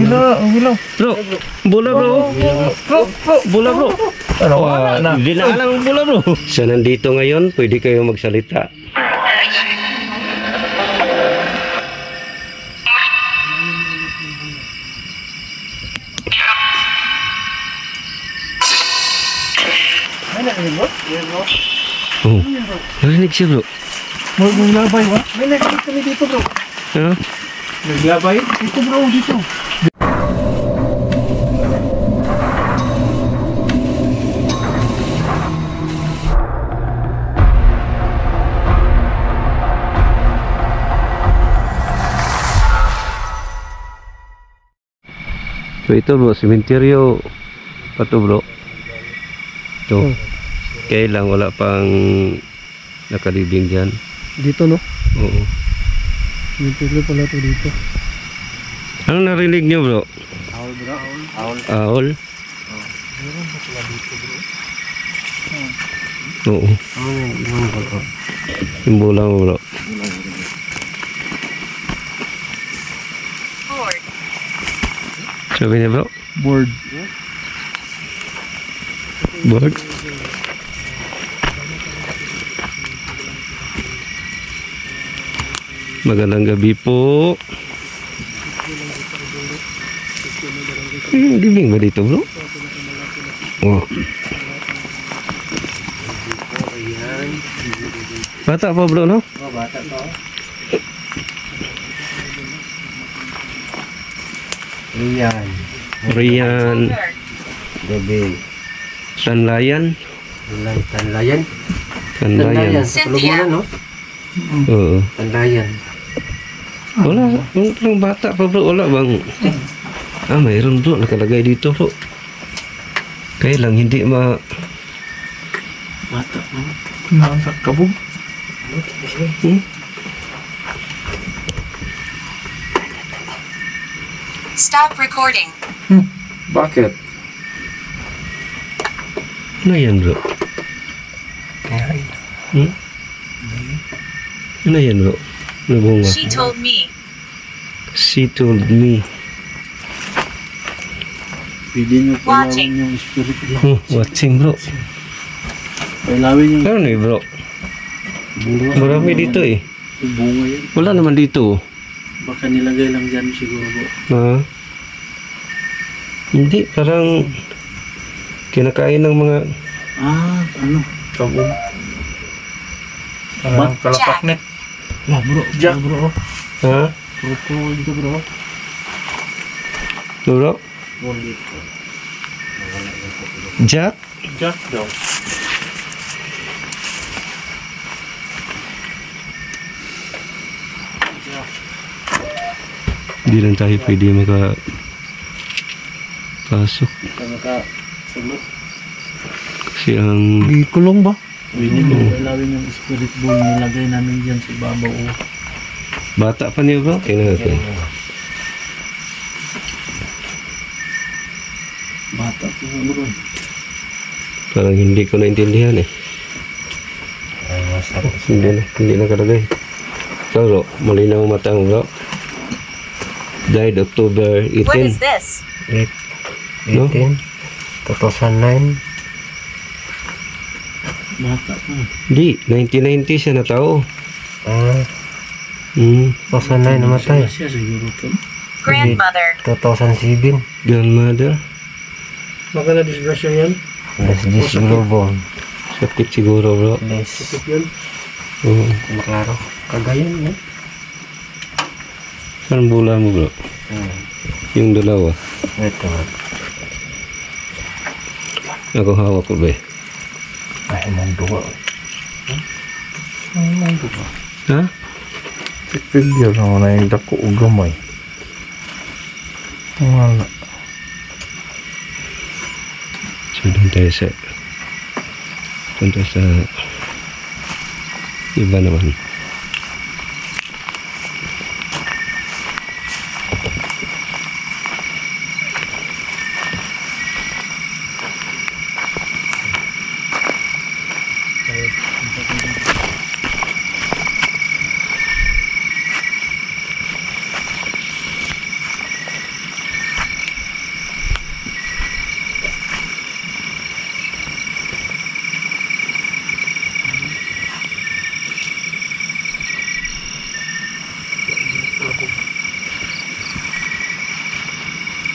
Hilaw. Bro, bola bro. Bola bro. Wala na. Hindi na alam ang bola bro. Sa nandito ngayon, pwede kayo magsalita. Oh, narinig siya bro. Maglabay ba? May narinig kami dito bro. Ano? Naglabay? Dito bro, dito. So ito bro, sementeryo pa to bro. Ito. Kaya lang wala pang nakalibing dyan. Dito no? Oo. Dito pala to dito. Anong narinig nyo bro? Aul bro, aul. Aul? Meron pa pala dito bro. Oo. Yung bro. Yung bola mo bro. Sabi niya bro? Board. Board? Magandang gabi po. Libing ba dito bro? Oh. Bata pa bro no? Oh, bata to. Rian. Gabi. Tanlayan. Tanlayan. Tanlayan. Cynthia. No? Oo. Tanlayan. Wala. Yung bata pa bro. Wala bang? Ah, mayroon bro. Nakalagay dito bro. Kaya lang hindi ma... Bata mo. Nasa kabog. Stop recording. Bakit? Ano yan bro? Ano yan bro? Ano bunga? She told me. She told me. Pwede nyo Watching. pailawin yung spirit lang. Watching bro. Pailawin yung Ano eh bro? bunga. Marami dito eh. Yung bunga yan. Wala naman dito. Baka nilagay lang dyan siguro bro. Ha? Hindi, parang kinakain ng mga... Ano? Kabog. Parang kalapaknet. Wah bro. Jack. Bro. Ha? Bro dito bro. Bro? Bro dito. Jack? Jack daw. Hindi lang tayo pwede pasok. Kaya ka sulot. Kasi ang... Ikulong ba? Pwede nyo pailawin yung spirit ball nilagay namin dyan sa babaw. Bata pa niyo bro? Tingnan natin. Bata po bro. Parang hindi ko naintindihan eh. Hindi na kalagay. So bro, malinaw ang mata mo bro. Died October 18. What is this? No? 2009. Bata pa. Hindi, 1990 siya na tao. 2009 namatay. Siya siguro to. Grandmother. 2007. Grandmother. Baka na-disgrasya yan? Less siguro. Sakit siguro bro. Less. Sakit yun? Oo. Maklaro. Kagayan yan? Saan bola mo bro? Yung dalawa. Ito. Ako hawak ko ba eh. Ay, manduwa. Ha? Figure na na yung dako o gamay. Wala. So doon tayo sa iba naman.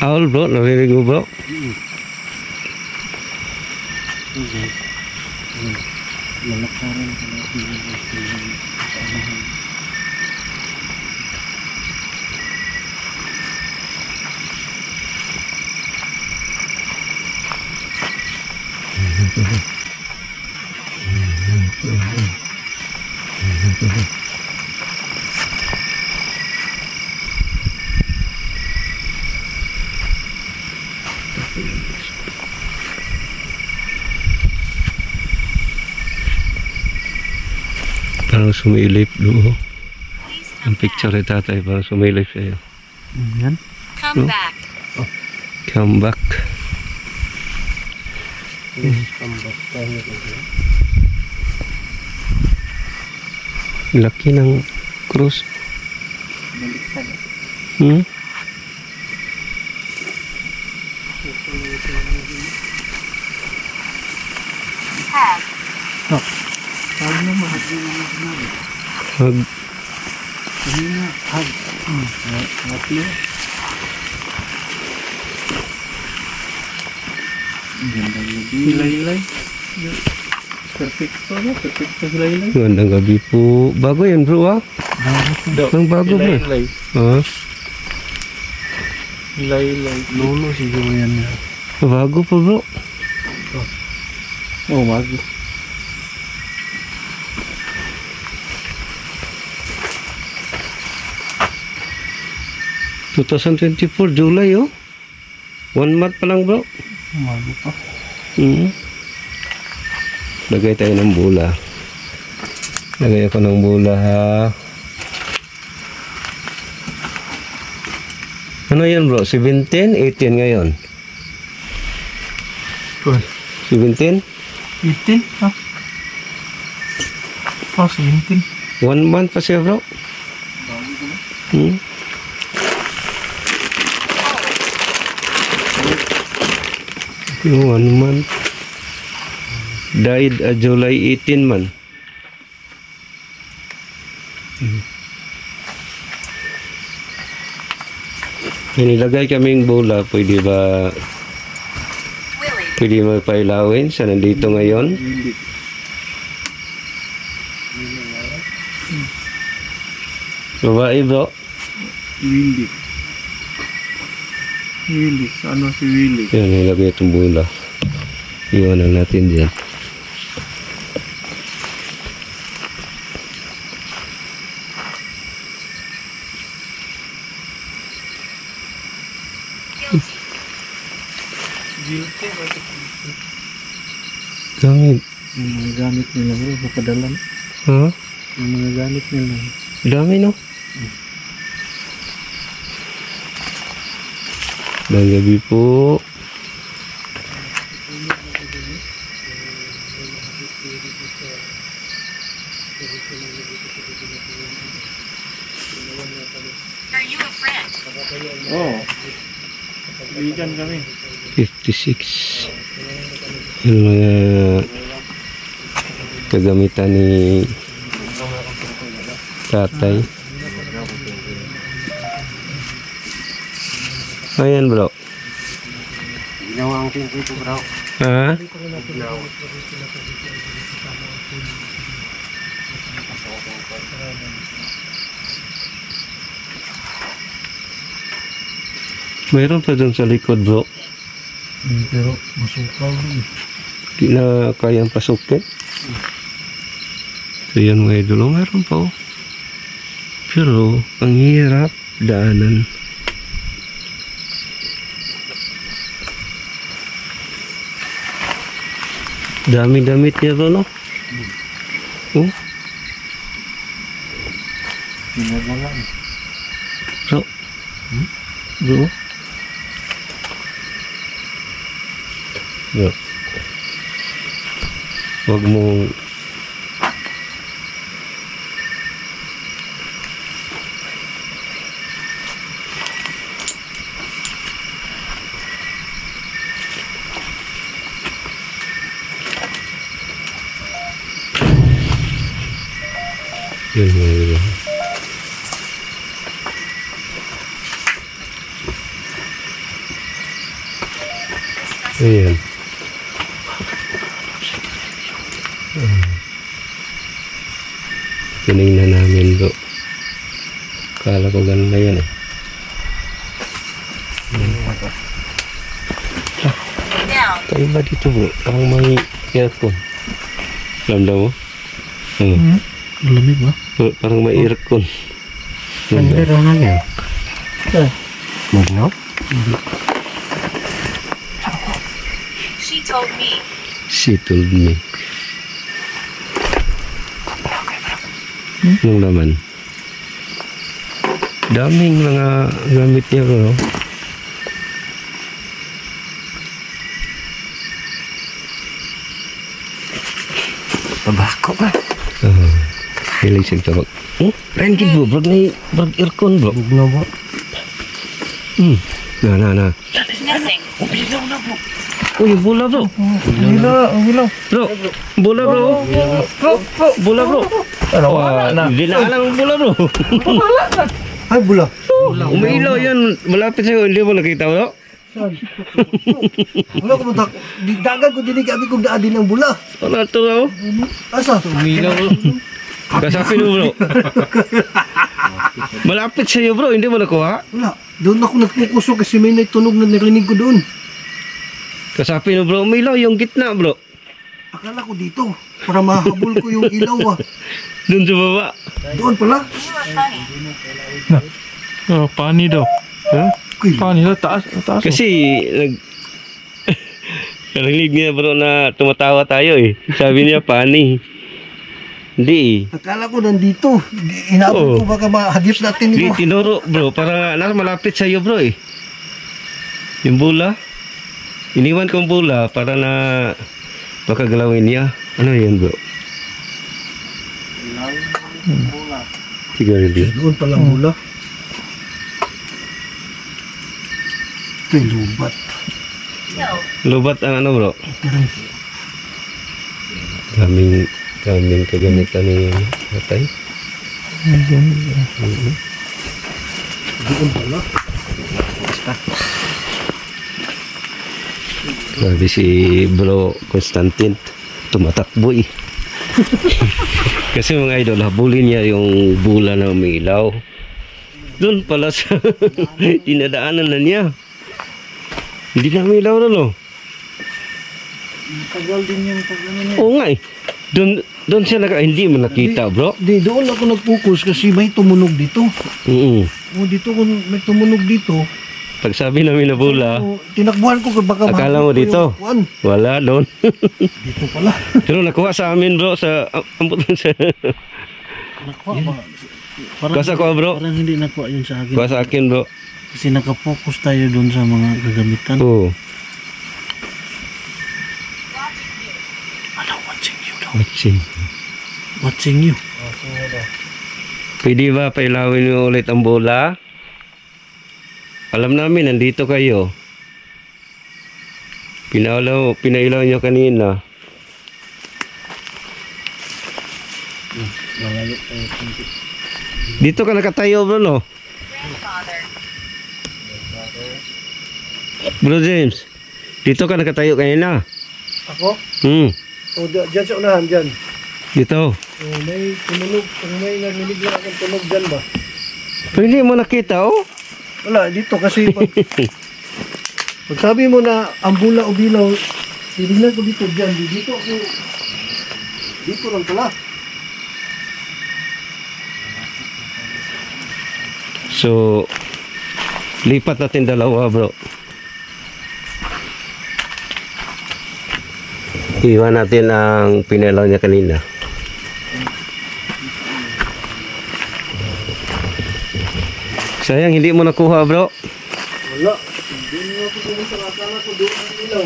Owl bro, narinig mo bro? Okay. Lalakaran ka natin yung kaanahan. Parang sumilip doon. Please Ang come picture back. ni tatay, parang sumilip sa'yo. Yan. Come back. Come back. Laki ng cross. Baliktad. Hmm? Head. Hag naman. Hag naman. Hag. Kanina. Hag. Haplo. Ganda gabi. Hilay-hilay. Perfecto na. Perfecto hilay-hilay. Magandang gabi po. Bago yan bro ah. Ang bago bro. Hilay-hilay. Ah, Hilay-hilay. Lolo siguro yan na. bago po bro. Oh, bago. Two 2024 July oh. 1 month pa lang bro. Bago pa. Hmm. Lagay tayo ng bula. Lagay ako ng bula ha. Ano yan bro? 17, 18 ngayon. Cool. 17? 18? Ha? Oh, 17. 1 month pa siya bro. Hmm. No, 1 month. Died July 18 man. Inilagay kaming bola, pwede ba Willie. pwede magpailawin sa nandito ngayon? Willy. Babae bro. Willy. Willy. Ano si Willy? Yan, nilagay itong bola. Iwanan natin dyan. Guilty. Guilty. Gamit. Yung mga gamit nila bro, papadalan. Ha? Yung mga gamit nila. Dami no? Magandang gabi po. Are you a friend? Oo. Kaibigan kami. 56. Yung mga kagamitan ni tatay. Ayan bro. Ginawa ang pinto ito, bro. Ha? Mayroon pa dun sa likod bro. Pero masukaw rin. Di na kayang pasukin. So yan mga idolo, mayroon pa oh. Pero ang hirap daanan. Dami-damit niya bro no? Oh, Pinagalan. bro. Bro. Bro. Huwag mong yun mga idolo. Ayan. Tinignan namin bro. Kala ko ganun na yan eh. Down. Kaiba dito bro. Parang may aircon. Ramdam mo? Lamig ba? Parang may aircon. Hindi raw na yan. Magno? She told me. She told me. Anong naman? Daming mga gamit niya bro. Tabako ba? Hilig siyang tabak. Lain gid bro. Brag aircon bro. Magno ba? Na. Missing. Uy, bola bro. Bro, bola bro. Bola bro. Wala na. Binalang bola bro. Ay, bula. Umiilaw yan. Malapit sa'yo. Hindi mo nakita bro. Wala ko matak. Dagan ko dinig abi kong daan din ang bula. Wala to bro. Asa? Umiilaw bro. Kasapin mo bro. Malapit sa'yo bro. Hindi mo nakuha. Wala. Doon ako nagpukuso kasi may tunog na narinig ko doon. Kasapin mo bro. Umiilaw yung gitna bro. Akala ko dito. Para mahabol ko yung ilaw ah. Doon sa baba. Doon pala. You are funny. Oh, pani daw. Ha? Kuy. Pani daw, taas. Kasi narinig niya bro na tumatawa tayo eh. Sabi niya pani. Hindi eh. Akala ko nandito. Inabot ko baka mahagip natin Di ito. tinuro bro. Para nasa malapit sa iyo bro eh. Yung bola. Iniwan kong bola para na baka galawin niya. Ano yan bro? Siguro din. Doon palang mula. Ito'y lubat. Killed. Lubat ang ano bro? Kaming kagamitan ni Atay. Doon pala. Grabe si bro Constantine. Tumatakbo eh. Kasi mga idol, habulin niya yung bula na umilaw. Doon pala sa dinadaanan na niya. Hindi na umilaw na no? Tagal din yung pag-ano niya. Oo nga eh. Doon siya hindi mo nakita bro. Di, doon ako nag-focus kasi may tumunog dito. O dito kung may tumunog dito. Pag sabi namin na bula, O, tinakbuhan ko baka akala mo mahapon ko dito? yung kuwan. Wala doon. Dito pala. Pero nakuha sa amin bro sa ambutan sa Nakuha ba? Kuha ko bro. Parang hindi nakuha yun sa akin. Kuha sa akin bro. Kasi nakapokus tayo doon sa mga gagamitan. Oo. Ano, watching you daw. Watching. Watching you. Pwede ba pailawin mo ulit ang bola? Alam namin nandito kayo. Pinailaw nyo kanina. Dito ka nakatayo bro no? Grandfather. Bro James, dito ka nakatayo kanina. Ako? O dyan sa unahan, dyan. Dito. O may tumunog. Kung may narinig lang akong tunog dyan ba? Hindi mo nakita oh? Wala, dito kasi pag sabi mo na ang bula o bilaw, tinignan ko dito dyan. Dito ako. Dito lang pala. So, lipat natin dalawa bro. Iwan natin ang pinelaw niya kanina. Sayang hindi mo nakuha bro. Wala. Hindi mo ako pumunta. Akala ko doon ang ilaw.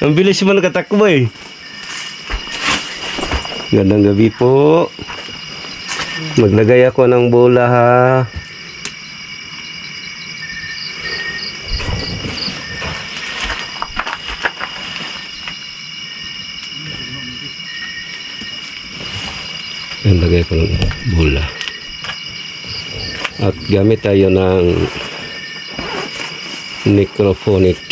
Ang bilis mo nakatakbo eh. Gandang gabi po. Maglagay ako ng bola ha. Maglagay ko ng bola. At gamit tayo ng Microphonic.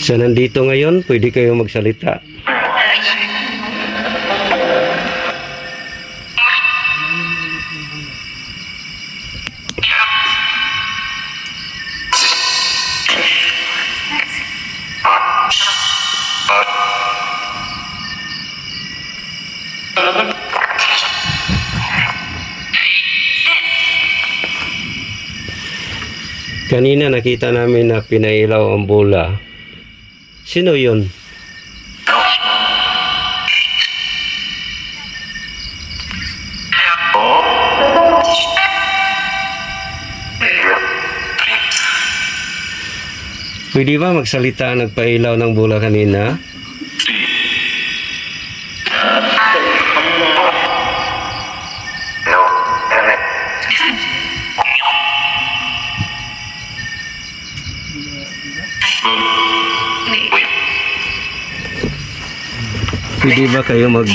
Sa nandito ngayon, pwede kayo magsalita. Kanina nakita namin na pinailaw ang bola. Sino yun? Pwede ba magsalita ang nagpailaw ng bola kanina? Pwede ba kayo mag...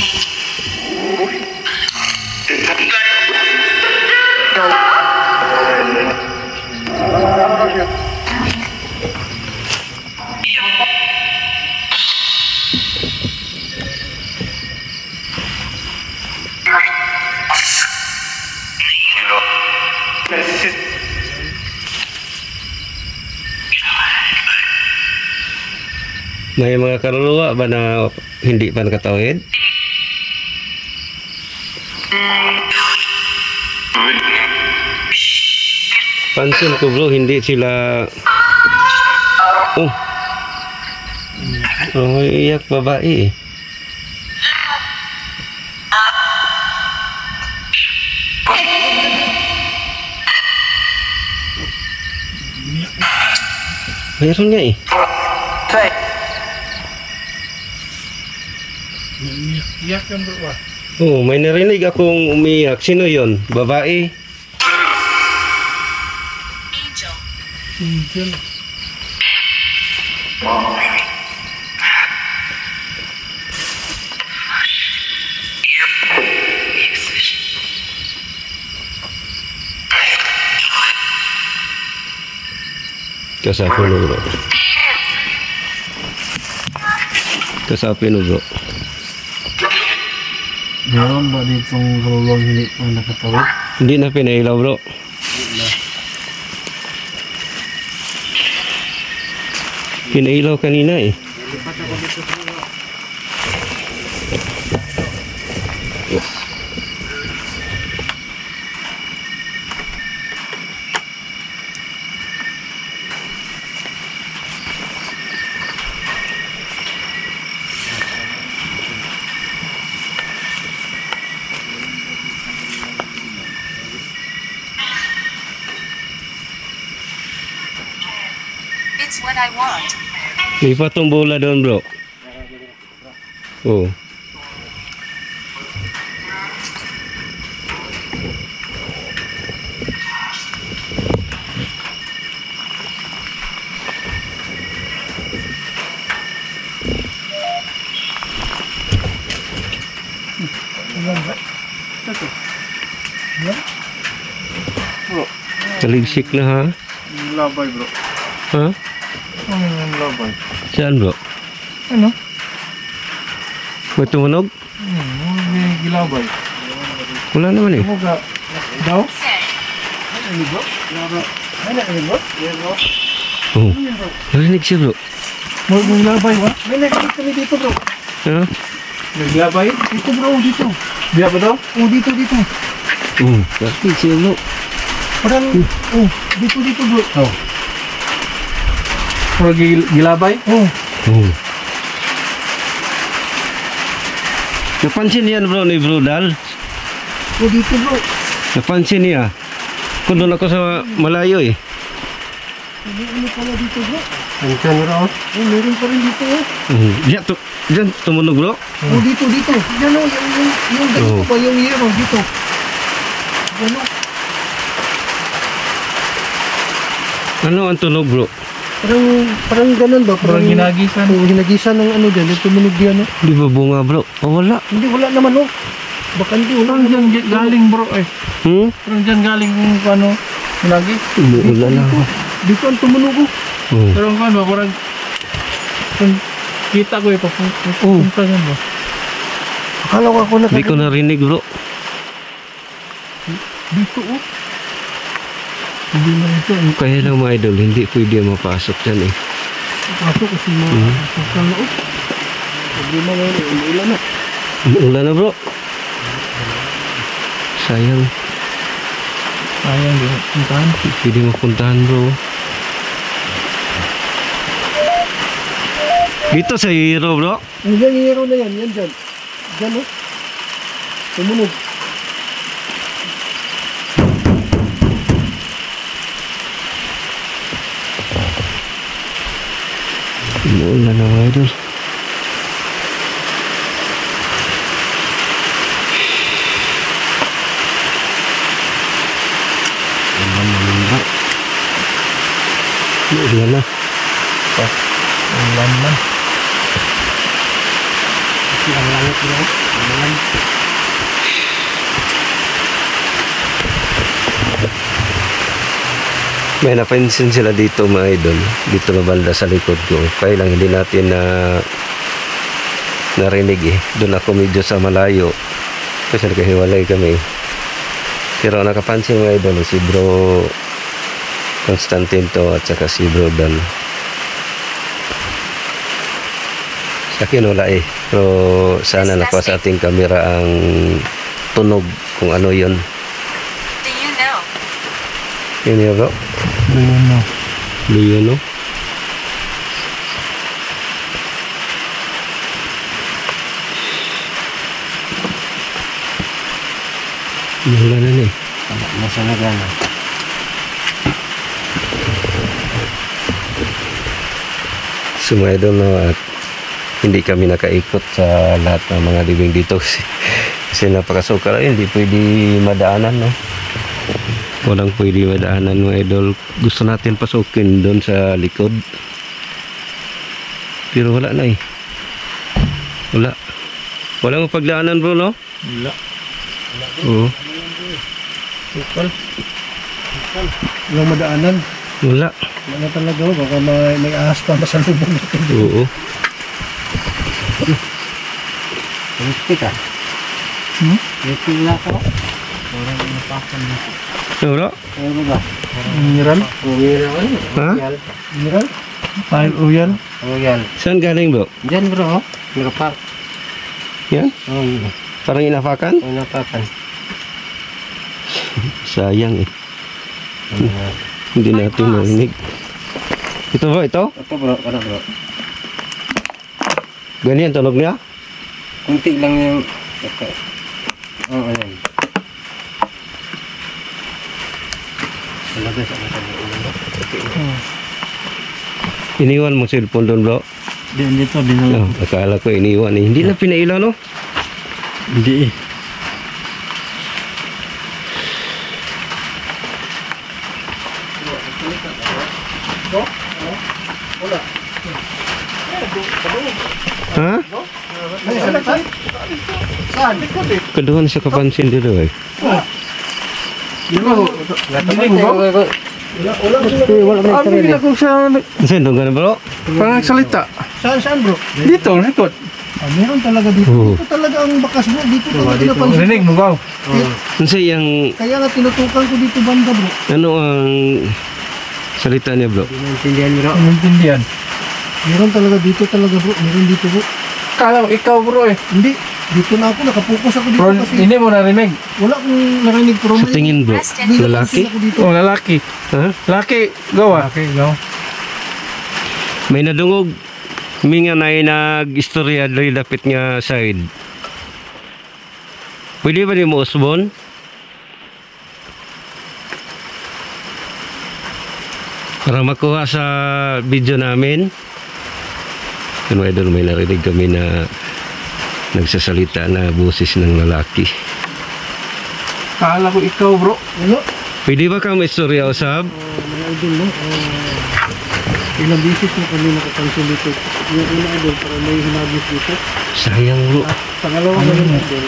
May mga kaluluwa ba na hindi pa nakatawid? Pansin ko bro, hindi sila... Oh! Oh, iyak babae eh. Mayroon niya eh. Iyak yan bro ah. Oh, may narinig akong umiyak. Sino yon? Babae? Angel. Angel. Kasapin mo bro. Kasapin mo bro. Meron ba ditong kaluluwang hindi pa nakatawid? Hindi na pinailaw bro. Pinailaw kanina eh. It's what I want. May patong bola doon bro. Oh. Taligsik na ha? Labay bro. Ha? Ano yung labay? Saan bro? Ano? May tumunog? May gilabay. Wala naman eh. Ano ka? Daw? Send. Ano bro? Ano bro? Yan bro. Oh. Narinig siya bro. May gilabay ba? May narinig kami dito bro. Ha? Naglabay? Dito bro, dito. Diya ba daw? Oh, dito, dito. Oh. Narinig siya bro. Parang, oh, dito bro. Oh. Parang gilabay? Oh. Oh. Napansin yan bro ni Bro Dal. Oh, dito bro. Napansin niya. Kung doon ako sa malayo eh. Ano pala dito bro? Nandiyan bro. Oh, meron pa rin dito oh. Diyan, tumunog bro. Oh, dito. Yan oh, yung ganito Oh. pa, yung yero dito. Yan oh. Ano ang tunog bro? Parang ganun ba? Parang hinagisan. Oh, hinagisan ng ano dyan, yung tumunog diyan oh. Di ba bunga bro? Oh, wala. Hindi, wala naman oh. Baka hindi, wala Parang naman. dyan galing bro eh. Parang dyan galing kung ano. Hinagi. Umuulan na ako. Dito ang tumunog oh. Oh. Pero kung ano, parang kita ko eh, papunta yan ba? Akala ko ako Hindi ko narinig bro. dito oh. Hindi na ito. Kaya lang mga idol, hindi pwede mapasok dyan eh. Pasok kasi mapasok na oh. Problema na yun, umuulan na. Umuulan na bro. Sayang. Sayang din. Puntahan. Pwede mapuntahan bro. Dito sa hero bro. Yan, yung hero na yan, yan dyan. Dyan oh. Tumunog. Umuulan na mga idol. Umuulan na. Ulan man. Ang langit bro. Ang langit. May napansin sila dito mga idol. Dito na banda sa likod ko. Kaya lang hindi natin na narinig eh. Doon ako medyo sa malayo. Kasi nagkahiwalay kami. Pero nakapansin mga idol si bro Constantine to at saka si bro Dan. Sa akin wala eh. Pero sana nakuha sa ating kamera ang tunog kung ano yun. Do you know? Yun yun bro. Doon no. Yun no. Wala na eh. Nasa nagana. So mga idol no, at hindi kami nakaikot sa lahat ng mga living dito kasi napakasukal ay hindi pwede madaanan no. Walang pwede madaanan mga idol. Gusto natin pasukin doon sa likod. Pero wala na eh. Wala. Walang pagdaanan bro no? Wala. Oo. Tukal. Walang madaanan. Wala. Wala na talaga oh. Baka may ahas pa masalubong natin. Oo. Risky ka? Risky na ako? Parang napakan dito. Ano bro? Ano ba? Mineral. Uyan. Ha? Mineral? File uyan. Uyan. Saan galing bro? Diyan bro oh. Nakapak. Yan? Oh, yun. Parang inapakan? Oh, napakan. Sayang eh. Hindi natin marinig. Ito bro, ito? Ito bro, ano bro? Ganyan tunog niya? Kunti lang yung... Oo, ayan. Talaga sa Iniwan mo cellphone doon bro? Diyan dito, dinala. Oh, akala ko iniwan eh. Hindi na pinailaw no? Hindi eh. Ha? Saan? Kaduhan sa kapansin dito eh. Dinig ba? Wala Ano ginagawa siya? Saan doon ganun bro? Parang salita. Saan bro? Dito, likod. Ah, meron talaga dito. Oo. Dito talaga ang bakas mo. Dito talaga napansin. Rinig mo ba? Kasi yung Kaya nga tinutukan ko dito banda bro. ano ang salita niya bro? Naintindihan bro. Intindihan. Meron talaga dito talaga bro. Meron dito bro. Kala mo ikaw bro eh. Hindi. Dito na ako. Nakapokus ako dito Bro, kasi hindi mo narinig. wala akong narinig pero Sa tingin bro, lalaki? ako dito. Oh, lalaki. Ha? Lalaki, gawa. Lalaki, gawa. May nadungog. Minga na nag-istorya dali dapit nga side. Pwede ba ni mo usbon? Para makuha sa video namin. Ano idol, may narinig kami na nagsasalita na boses ng lalaki. Kala ko ikaw, bro. Ano? Pwede ba kang istorya usab? Mga idol, no? Ilang beses na kami nakapansin dito. Yung una idol, para may hinagis dito. Sayang bro. At pangalawa na yung idol,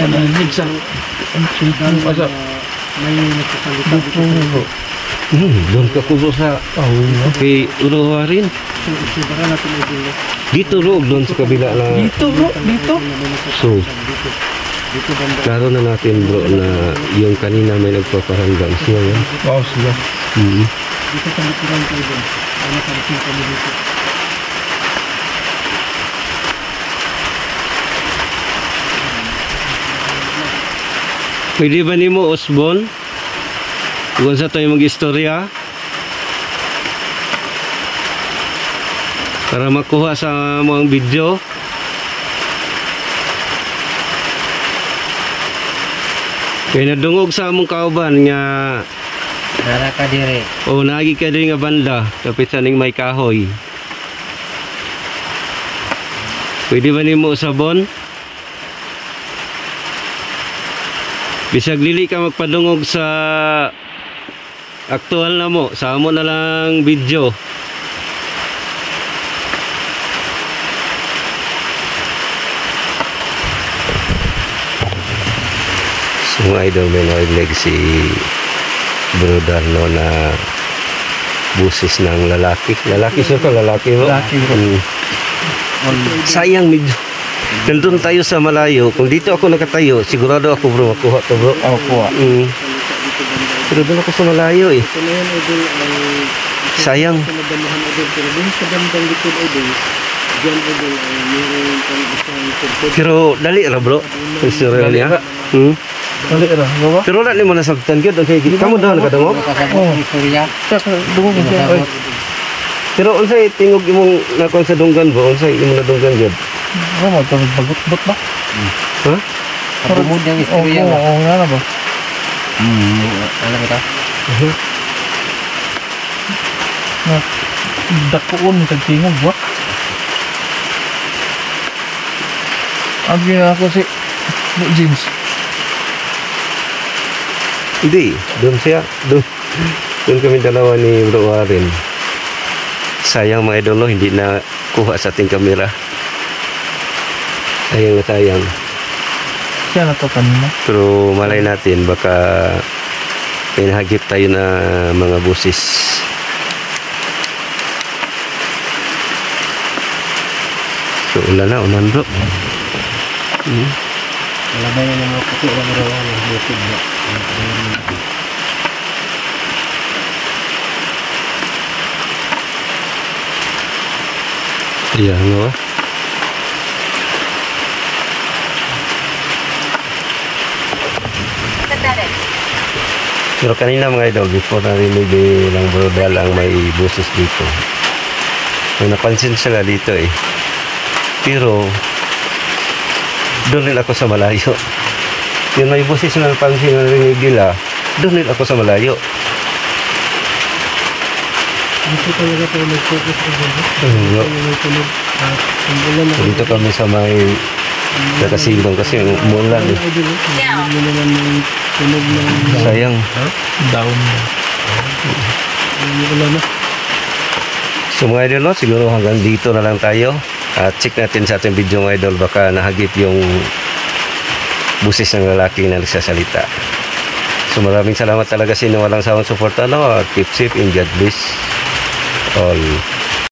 Narinig sa na may nagsasalita dito. Doon ka kubo sa kay Uruwa rin. So, isibara natin idol, no? Dito bro, doon sa kabila na. Dito bro, dito. So, Dito. Dito banda. klaro na natin bro na yung kanina may nagpaparamdam siya yan. Wow, sila. Dito sa likuran ko idol. Ano pansin kami dito. Pwede ba ni mo Osbon? Kung sa tayo mag-istorya? Para makuha sa mga video. Kaya nadungog sa among kauban nga Nara ka dire. o nagi ka din nga banda kapit sa ning may kahoy. Pwede ba nimo usabon? Bisag dili ka magpadungog sa aktual na mo, sa amo na lang video. So mga idol, may narinig si Bro Darno na busis ng lalaki. Lalaki siya ka, lalaki bro. Lalaki, bro. Sayang medyo. Nandun tayo sa malayo. Kung dito ako nakatayo, sigurado ako bro, makuha to bro. Ako po. Pero doon ako sa malayo eh. Ito na yan idol ay Sayang. sa nabanahan idol. Pero dun sa bandang likod idol, dyan idol ay mayroon pang isang tugtog. Pero dali ra bro. Istorya niya. Dali ra, baba. Pero wala ni mo nasagtan gyud. Okay, kamu daw nakadungog. Kasabot ang istorya. Dungog mo siya. Oy. Pero unsay tingog imong nakon sa dunggan bro? Unsay imong nadunggan gyud? Ano mo, tulog bagot-bot ba? Ha? Kabumod yung istorya ba? Oo, nga na ba? Alam ito? Dakoon sa tingog ba? Abi na ako si James. Hindi, doon siya. Doon kami dalawa ni Bro Warren. Sayang mga idol, no, hindi na kuha sa ating kamera. Sayang na sayang. Siya na to kanina. Pero malay natin, baka may nahagip tayo na mga busis. So, ulan bro. Alam mo yung mga puti lang rawan ng YouTube ba? Iya, no? Pathetic. Pero kanina mga idol, before narinig ng Bro Dal ang may busis dito. May napansin sila dito eh. Pero, doon rin ako sa malayo. Yung may busis na napansin na narinig nila, doon rin ako sa malayo. Dito talaga tayo nag-focus idol. Ano? May tunog. At ang ulan na Dito kami sa may nakasilong kasi umulan eh. idol. Down. Yun naman yung tunog ng Sayang. Down. yung ulan na. So mga idol, no, siguro hanggang dito na lang tayo. At check natin sa ating video mga idol, baka nahagip yung busis ng lalaki na nagsasalita. So maraming salamat talaga sa inyo walang sawang suporta, no? Keep safe and God bless all.